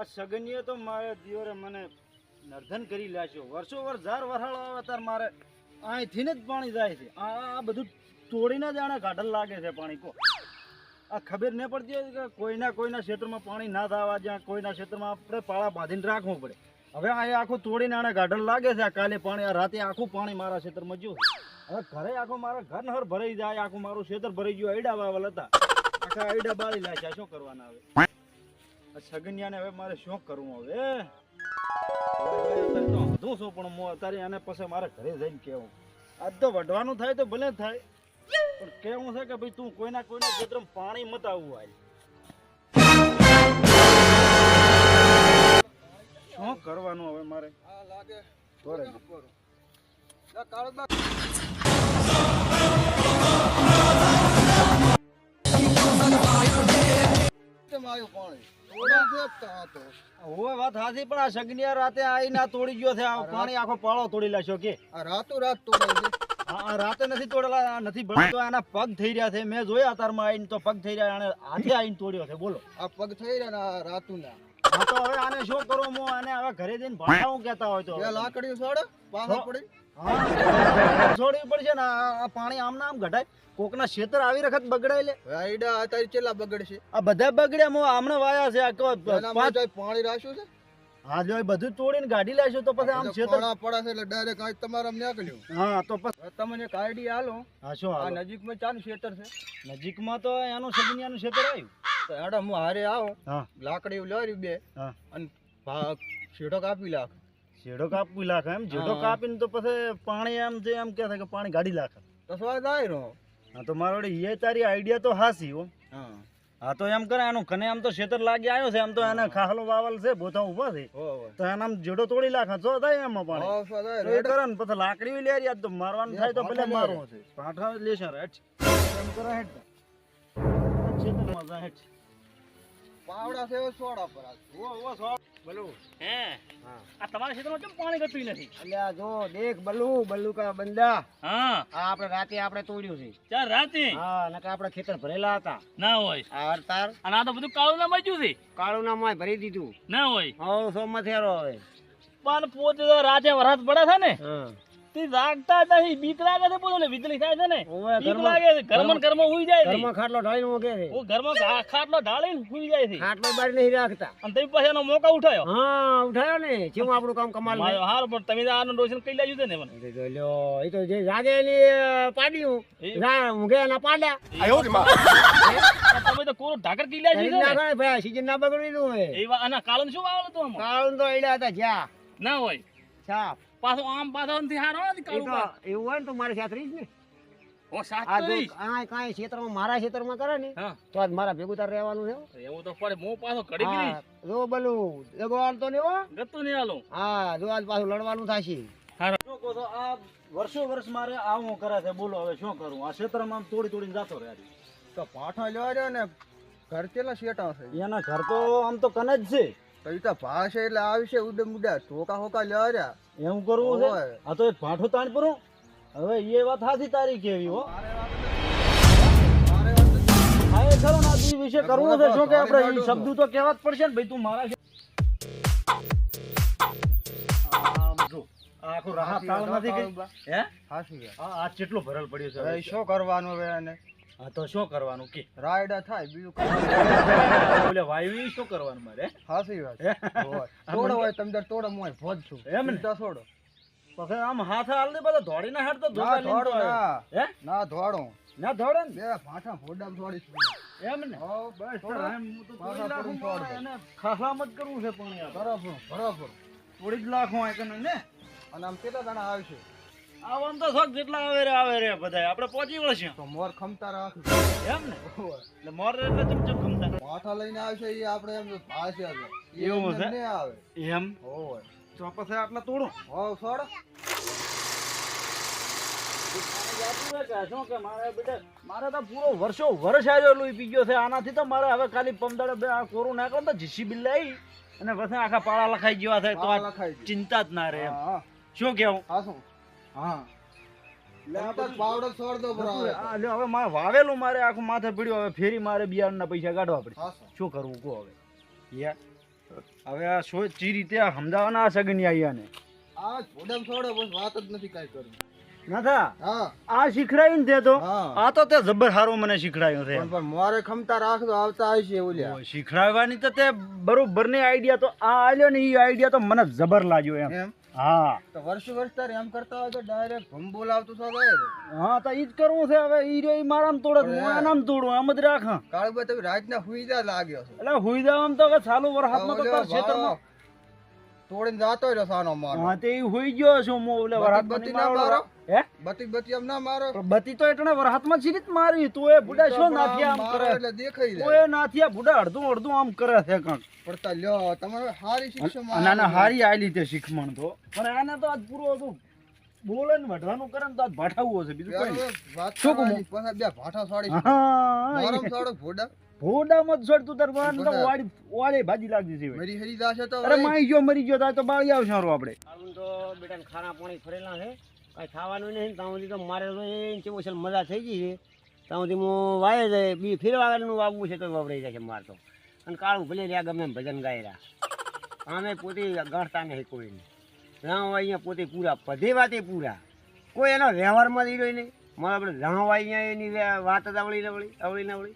આ સગનીએ તો મારે દિયોરે મને નર્ધન કરી લાશ્યો. વર્ષો વર્ષ ઝાર વરાળો આવે તાર મારે અહીંથી જ પાણી જાય છે. આ બધું તોડીને જ આને ગાઢલ લાગે છે પાણી. કો આ ખબર નહીં પડતી હોય કે કોઈના ક્ષેત્રમાં પાણી ના થવા, જ્યાં કોઈના ક્ષેત્રમાં આપણે પાળા બાંધીને રાખવું પડે. હવે આ આખું તોડીને આને ગાઢલ લાગે છે. આ કાલે પાણી, આ રાતે આખું પાણી મારા ક્ષેત્રમાં જ્યું. હવે ઘરે આખું મારા ઘર નહર ભરાઈ જાય, આખું મારું ક્ષેત્ર ભરાઈ ગયું. આઈડા વાવલ હતા, આખા આઈડા બાળી લાગ્યા. શું કરવાના હવે સગનિયાને? હવે મારે શું કરવું હવે? તો શું પણ હું અત્યારે આને પછી મારે ઘરે જઈને કેવું. આજ તો વઢવાનું થાય તો ભલે થાય, પણ કેવું છે કે ભાઈ તું કોઈના ક્ષેત્રમાં પાણી મત આવવું. આય શું કરવાનું હવે મારે? વાત હાથી, પણ આ સગનિયા રાતે આવીને તોડી ગયો છે. આ પાણી આખો પાળો તોડી લાગ્યો. કે રાતો રાત તોડાય. આ રાતે નથી તોડેલા, નથી ભણતો. આના પગ થઈ રહ્યા છે. મેં જોયા તારમાં આવીને તો પગ થઈ રહ્યા. આને હાથે આવીને તોડ્યો છે. બોલો, આ પગ થઈ રહ્યા ને રાતું ના. હા તો હવે આને શું કરું? હું આને હવે ઘરે જઈને ભાષાઓ કહેતા હોય તો લાકડીઓ છોડ પાછળ પડી. હા છોડવી પડશે ને. આ પાણી આમ ના આમ ઘટાય. કોકના ક્ષેત્ર આવી રખત બગડાય લે. આઈડા અત્યારે કેટલા બગડશે? આ બધા બગડ્યા. હું આમને વાયા છે. પાણી રાખ્યું છે. હા જો બધું તોડીને ગાડી લાવશું તો પછી આમ ક્ષેત્ર પડે છે એટલે ડાયરેક્ટ આ તમારે નીકળ્યું. હા તો પછી તમને એક આઈડિયા હાલો. હા શું? આ નજીકમાં ચાનું ક્ષેત્ર છે? નજીકમાં તો એનું સગનિયાનું ક્ષેત્ર આવ્યું. તો હેડો હું હારે આવો. હા લાકડી લાવી બે અને શેઢો કાપી લાખ. શેઢો કાપી લાખ એમ? શેઢો કાપીને તો પછી પાણી એમ જે એમ કે કે પાણી ગાડી લાખ તો સ્વાદ આવી રહ્યો. હા તો મારો એ તારી આઈડિયા તો હાસી હો. હા તો એમ કરે એનું કને આમ તો ક્ષેત્ર લાગી આવ્યો છે. આમ તો એને ખાહલો વાવલ છે, બોથા ઉભા છે. તો એને આમ જેડો તોડી લાખ જો થાય એમાં પાણી એ કરે ને પછી લાકડી લે યાર તો મારવાનું થાય તો ભલે મારવું છે. પાઠા લેશે હેઠ એમ કરે હેઠ ક્ષેત્રમાં જા હેઠ પાવડા છે સોડા પર. ઓ સોડા બલુ હે? આ તમારા ક્ષેત્રમાં કેમ પાણી ગતું નથી? એટલે આ જો દેખ બલ્લુ કા બંદા. હા આ આપણે રાતે આપણે તોડ્યું છે. ચાર રાતે? હા નકા આપણે ખેતર ભરેલા હતા. ના હોય. આ તાર અને આ તો બધું કાળું ના મચ્યું છે. કાળું ના માં ભરી દીધું. ના હોય. હો સોમાં થેરો હવે. પણ પોતે તો રાતે વરાત પડે છે ને, તે જાગતા નહીં. બીક લાગે છે. પોતે વીજળી થાય છે ને, બીક લાગે છે. ઘરમાં હુઈ જાય છે. ઘરમાં ખાટલો ઢાળીને ઊંઘે છે. ઓ ઘરમાં ખાટલો ઢાળીને હુઈ જાય છે. ખાટલો બાર નહીં રાખતા. અને તમે પછી એનો મોકા ઉઠાયો. હા ઉઠાયો ને. કેમ આપણું કામ કમાલ છે. હાર પણ તમે આનું રોશન કઈ લાવ્યું છે ને મને. એ તો જે જાગે એની પાડ્યું, ઊંઘે એના પાડા. તમે તો કોરો ઢાકર કઈ લાવ્યું છે ને ભાઈ. સીઝન ના બગડી દઉં હે. એ આના કાળું શું વાવેલું હતું આમાં? કાળું તો એડા હતા જ્યાં ના હોય. સાપ પાછો આમ પાછો નથી હારો નથી કાળું. એવું હોય ને તો મારે સાથ રહીશ ને. ઓ સાથ આ તો જો રહીશ. કાંઈ ક્ષેત્રમાં મારા ક્ષેત્રમાં કરે ને હા તો આજ મારા ભેગું તાર રહેવાનું છે. એવું તો પડે. હું પાછો ઘડી ગઈ જો બલું જગવાળ તો નહીં હો. ગતું નહીં હાલો. હા જો આજ પાછું લડવાનું થશે. હારો શું કહો છો? આ વર્ષો મારે આવું કરે છે. બોલો હવે શું કરું? આ ક્ષેત્રમાં આમ તોડીને જાતો રહે. તો પાઠા લેવા રહ્યો ને ઘર કેટલા શેટા છે? એના ઘર તો આમ તો કને જ છે. તો એ તો ભાષે એટલે આવશે ઉડે મુડા ઠોકા હોકા લેવા રહ્યા. એમ કરવું છે? આ તો એક પાઠો તાણ પરું. હવે એ વાત હાથી તારી કેવી હો. હા એ ખરો ને. આ દી વિશે કરવું છે શું કે આપણે એ શબ્દ તો કહેવા જ પડશે ને ભાઈ. તું મારા આખું રાહત તાળ નથી કે હે? હાસી આ કેટલું ભરલ પડ્યું છે. હવે શું કરવાનું હવે એને? હા તો શું કરવાનું કે રાયડા થાય બીજું બોલે વાયુ શું કરવાનું મારે? હાસી વાત. તોડો હોય તમે તોડો હું ભોજ છું એમ ને? છોડો પછી આમ હાથ હાલ દે બધા દોડીને હાડ તો ના ધોડો હે ના ધોડો ના દોડે ને બે ભાઠા ફોડામ છોડીશું એમ ને? હો બસ એમ હું તો થોડી લાખું એને ખાસા મત કરવું છે પણ યાર. બરાબર થોડી જ લાખું આ કને ને. અને આમ કેટલા દાણા આવશે? આવવાનું તો શોખ જેટલા આવે રે બધા આપણે પહોંચી વળશે તો મોર ખમતા રાખ એમ ને. એટલે મોર એટલે ચમચમ ખમતા ભાઠા લઈને આવશે એ આપણે એમ ભાષે એવું છે નહીં આવે એમ. હોય તો પછી આટલા તોડો હો છોડ. શું કે મારે બેટા મારે તો પૂરો વર્ષ આવ્યો લોહી પી ગયો છે આનાથી. તો મારે હવે ખાલી પમદાડે બે આ કોરું નાખો તો જીસી બિલ આવી અને પછી આખા પાળા લખાઈ ગયા છે. તો ચિંતા જ ના રહે એમ. શું કેવું? હા પાવડર છોડ દો હવે મારે વાવેલું મારે આખું માથે પીડ્યું. હવે ફેરી મારે બિયારણના પૈસા કાઢવા પડે. શું કરવું કહો હવે? હવે આ શું ચી રીતે સમજાવવાના આ સગની આયાને આ ભોડમ છોડે બસ વાત જ નથી કાઈ કરવી. નાથા હા આ શીખડાયું ને તે તો હા આ તો તે જબર હારો મને શીખડાયું છે પણ મોરે ખમતા રાખજો આવતા આવશે ઓલ્યા ઓ, શીખડાવવાની તો તે બરોબર ની આઈડિયા તો આ આલ્યો ને ઈ આઈડિયા તો મને જબર લાગ્યો એમ એમ હા તો વર્ષ તારે એમ કરતા હોય તો ડાયરેક્ટ ભમ બોલાવતું છો જાય હા તો ઈ જ કરવું છે હવે ઈ રે ઈ મારામ તોડે હું આનામ તોડું આમ જ રાખ કાળુબા તમે રાતના હુઈ જા લાગ્યો છો એટલે હુઈ જાવ તો હવે ચાલુ વરસાદમાં તો તાર ખેતરમાં તોડીને જાતો રહ્યો સાનો મારો હા તે ઈ હુઈ ગયો છું મો ઓલે વરસાદમાં બત્તી ની ના મારો મારો હે બત્તી એમ ના મારો પણ બત્તી તો એટલે વરસાદમાં સીધી જ મારી તો એ બુડા શું નાથિયા આમ મારો કરે એટલે દેખાઈ તો જાય એ નાથિયા બુડા અડધું અડધું આમ કરે છે કંક પડતા લ્યો તમારે હારી શિક્ષા ના ના હારી આલી તે શીખમણ તો પણ આને તો આજ પૂરો હતું બોલે ને વઢવાનું કરે ને તો આજ ભાઠાવવું હશે બીજું કઈ નહીં. વાત શું કહું? કરવાની, પાછા બે ભાઠા સાડી હા મારમ સાડો ભોડા ભોડામાં જ છોડ તું તાર વાન તો વાડી વાડી ભાજી લાગી છે મરી હરી જાશે તો અરે માઈ ગયો મરી ગયો તાર તો બાળી આવશે હારું આપણે આવું તો બેટા ખાના પાણી ફરેલા છે કાંઈ ખાવાનું નહીં ત્યાં સુધી તો મારે તો એ કેવું છે મજા થઈ ગઈ છે ત્યાં સુધી હું વાય જાય બી ફેરવાનું વાવવું છે તો વવડાઈ જાય છે માર તો અને કાળું ભલે રહ્યા ગમે એમ ભજન ગાયરા આમે પોતે ગણતા નહીં કોઈને રામ અહીંયા પોતે પૂરા પધે વાતે પૂરા કોઈ એનો વ્યવહારમાં જ રહ્યો નહીં મારા આપણે રામ અહીંયા એની વાત જ અવળી ને અવળી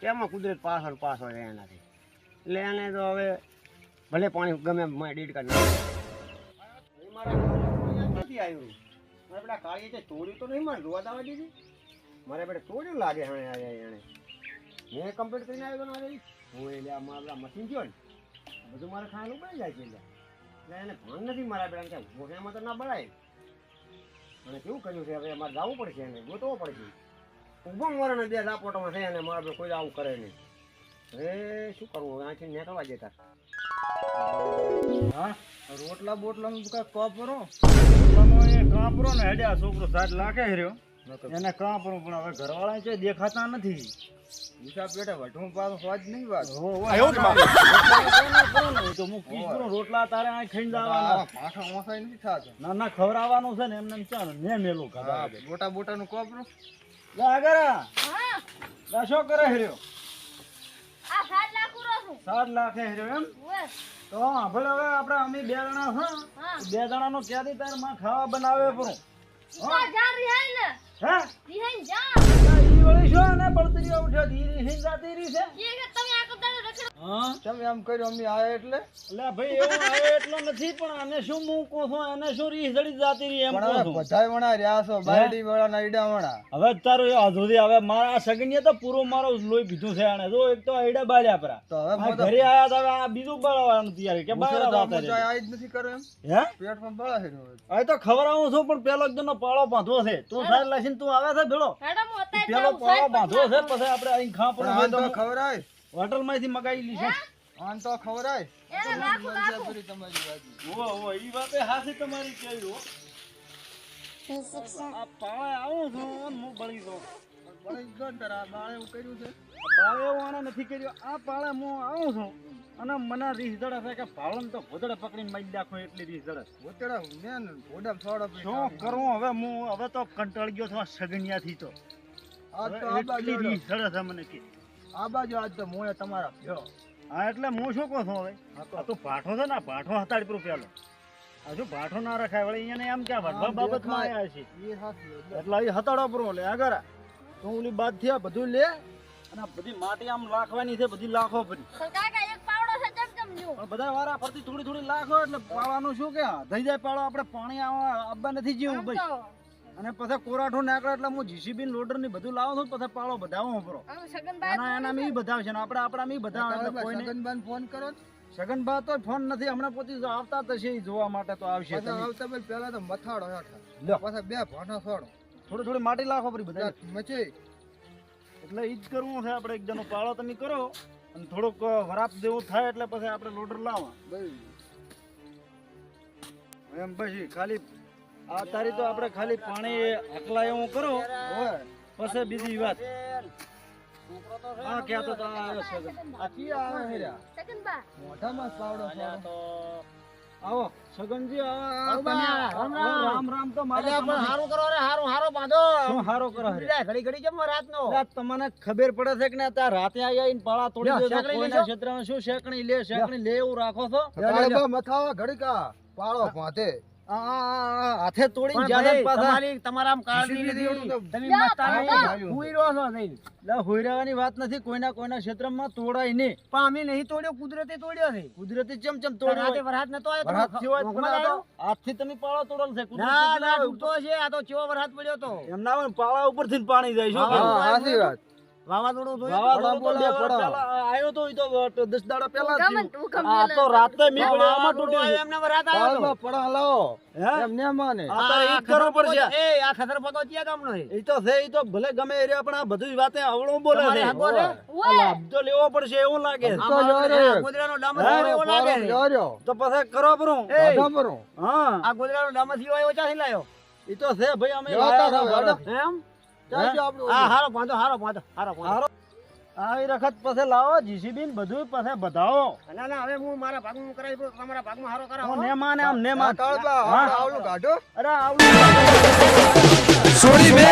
તેમાં કુદરત પાછળ રહે એનાથી એટલે એને તો હવે ભલે પાણી ગમે એમ ડેડ કરી નથી આવ્યું મારે પેલા કાળીએ છે તોડ્યું તો નહીં મારે જોવા દાવા દીધી મારે પેલા તોડ્યું લાગે હવે એને મેં કમ્પ્લીટ કરીને આવ્યો ને આજે હું એટલે આ મારા મશીન થયો ને બધું મારે ખાવાનું બળી જાય છે એટલે એને ભાન નથી મારા પેલા કે ભોગયામાં તો ના બળાય અને કેવું કર્યું છે હવે મારે જવું પડશે એને ગોતવો પડશે ઊભો મરણે બે ઝાપોટામાં છે અને મારા કોઈ આવું કરે નહીં હવે શું કરવું અહીંથી નીકળવા દેતા હા રોટલા બોટલા નું કાંઈ કોપરો પોતાનો એ કાપરો ને હેડ્યા છોકરો 7 લાખે રહ્યો એને કાપરો પણ હવે ઘરવાળા છે દેખાતા નથી હિસાબ પેટે વઢું પાછો સ્વાદ નહીં વાત તો હું કીધું રોટલા તારે આ ખાઈને જવાના પાછા ઓસાઈ નથી થતો ના ના ખવડાવવાનું છે ને એમને એમ ચાલો ને મેલું ખાધા બોટા બોટા નું કોપરો લાગરા હા લા શું કરે હેર્યો આ 7 લાખ ઉરો છું 7 લાખે હેર્યો એમ ઓય તો ભલે હવે આપણે અમે 2 જણા હા હા 2 જણાનો ક્યાંથી તાર માં ખાવા બનાવે પણ ઈકા જા રિહાઈ ને હે રિહાઈ જા ઈ વળી શું ને બળતરીઓ ઉઠ્યો ધીરી હિન જાતી રહી છે ઈ કે તમે આ કદાચ રખડ હા તમે એમ કર્યું અમે આયા એટલે એટલે ભાઈ એવું આવે એટલો નથી પણ આને શું હું કહું છું એને શું રીસ જડી જાતી રહી એમ પણ કહું હવે છું બધાય વણા રહ્યા છો બાયડી વાળા ના ઈડા વણા હવે તારો એ અધૂરી હવે મારા સગનીએ તો પૂરો મારો લોહી પીધું છે આને જો એક તો આઈડા બાળ્યા પરા તો હવે આ ઘરે આયા તો હવે આ બીજું બળવાનું તૈયાર કે બહાર વાત મુસલમાન આઈ જ નથી કરો એમ હે પેટમાં બળા છે હવે તો ખવડાવું છું પણ પેલો એકદમનો પાળો બાંધવો છે તું સાર લાસીને તું આવે છે ભેળો મેડમ હોતા પેલો પાળો બાંધવો છે પછી આપણે અહીં ખા પણ પડે આન તો ખવરાય હોટલ માંથી મગાવી લીધું આન તો ખવરાય એને નાખું નાખું ફરી તમારી બાજુ ઓ ઈ વાતે હાસી તમારી કેવી હો આ પાળે આવું છું અને હું બળી દઉં બળી ગયો ને તારે આ બાળે એવું કર્યું છે પાળે એવું આને નથી કર્યું આ પાળે હું આવું છું અને મને રીસ જડે છે કે ભાવન તો ભોદડે પકડીને મારી નાખો એટલી રીસ જડે ગોતેડા ને ઘોડા થોડો શું કરું હવે હું હવે તો કંટાળી ગયો છું આ સગનિયાથી તો આજ તો હવે આ બાજુ એટલી રીસ જડે છે મને કે આ બાજુ આજ તો મોય તમારા ભ્યો હા એટલે હું શું કહું છું હવે આ તો ભાઠો છે ને આ ભાઠો હતાડી પૂરો પેલો હજુ ભાઠો ના રખાય વળી એને એમ કે વઢવા બાબતમાં આવ્યા છે એ હાથી એટલે એ હતાડો પૂરો લે આગળ તો ઓલી બાદ થી આ બધું લે અને આ બધી માટી આમ લાખવાની છે બધી લાખો ફરી પણ કાકા એક પાવડો છે ચમચમ લ્યો પણ બધા વારા ફરતી થોડી થોડી લાખો એટલે પાવાનું શું કે થઈ જાય પાડો આપણે પાણી આવવા નથી જેવું ભાઈ તો અને પછી કોરાઠો નાખડે એટલે હું જીસીબી લોડર ની બધું લાવું છું પછી પાળો બધાવું પરો આમ સગનભાઈ એના એના મી બધાવશે ને આપણે આપણા મી બધા એટલે કોઈને સગનબાન ફોન કરો સગનબા તો ફોન નથી હમણાં પોતે આવતા થશે ઈ જોવા માટે તો આવશે પાછા તમે. આવતા પેલા પહેલા તો મથાડો હેઠા લ્યો. પાછા બે ભાંઠા છોડો થોડી થોડી માટી લાખો પરી બધા મચે એટલે ઈ જ કરવું છે આપણે એક જણો પાળો તમે કરો અને થોડુંક વરાપ જેવું થાય એટલે પછી આપણે લોડર લાવવા એમ પછી ખાલી આ તારી તો આપણે ખાલી પાણી આટલા એવું કરો પછી બીજી વાત હા ક્યાં તો આ આવ્યો છે આ કી આવે હેર્યા સગનબા મોઢામાં જ પાવડો અલ્યા છોડો તો આવો સગનજી આવો બા, રામ રામ. રામ રામ તો મારે અલ્યા પણ હારું કરો રે, હારો બાંધો. શું હારો કરો હરે? બીજા ઘડી ઘડી જમવા રાતનો. અલ્યા, તમને ખબર પડે છે કે ને ત્યાં રાતે આવીને પાળા તોડી લ્યો, દો છો? શેકણી કોઈના લેશો? ક્ષેત્રમાં શું શેકણી લે એવું રાખો છો? કાળબા મથાવા ઘડીકા પાળો ભાતે હાથે તોડીને પણ જ્યાં ભાઈ, પાછા તમારા આમ કાળજી જીસીબી નથી. જેવું તો તમે લ્યો, મસ્તા કાકા. નહીં. હુઈ રહ્યો છો નહીં. એટલે હોઈ રહેવાની વાત નથી. કોઈના ક્ષેત્રમાં તોડાય નહીં. પણ અમે નહીં તોડ્યો, કુદરતે તોડ્યો છે. કુદરતી ચમ રાતે તોડ્યો વરસાદ નતો આવ્યો તો વરસાદ થયો હોય મોંઘમાં પણ આ તો આવ્યો? હાથથી તમે પાળો તોડેલ છે. કુદરતી ના ના ના હોય. ડૂબતો છે. આ તો ચેવો વરસાદ પડ્યો તો. એમ ના હોય ને, પાળા ઉપરથી જ પાણી જાય. શું હા, કરું? હા સાચી વાત વાવાઝોડું જોયું? વાવાઝોડું તો પડા, 2 વર્ષ પડા. પહેલા આવ્યો તો. ઈ તો 10 દાડા પહેલા જ ગમન થયું. તું ગમ આ તો રાતે મી પડ્યો આમાં વાવાઝોડું તૂટ્યું છે. આવ્યું એમને વરસાદ આવ્યો તો. કાળબા પડા લાવો હે? એમ ને માને આ તારે ઈ જ કરવું પડશે. એ આ ખતર પગો ક્યાં ગામનો છે? ઈ તો છે. ઈ તો ભલે ગમે એ રહ્યા, પણ આ બધી વાતે અવળું બોલે તમારે છે. હાગો છે? આ લાભ તો લેવો પડશે એવું લાગે છે. તો લ્યો રે. આ ગોદડાનો ડામર હે? થયો એવો લાગે છે. જોર્યો તો પછી કરો પરું. એ, દાદા પરો હા આ ગોદડાનો ડામર થયો એવો ચાથી લાયો? ઈ તો છે ભાઈ. અમે લેવાતા લાયા હતા, હતા. એમ? ચાલજો આપણું આ હારો બાંધો, હારો બાંધો, હારો બાંધો. હારો. આ ઈ વખત પછી લાવો જીસીબી ને બધું પછી બધાવો. ના ના હવે હું મારા ભાગમાં કરાવી દઉં, તમારા ભાગમાં હારો કરાવો. હું નેમા ને આમ નેમા. કાળબા હા. આવલું કાઢો અરે આવડું છોડી બે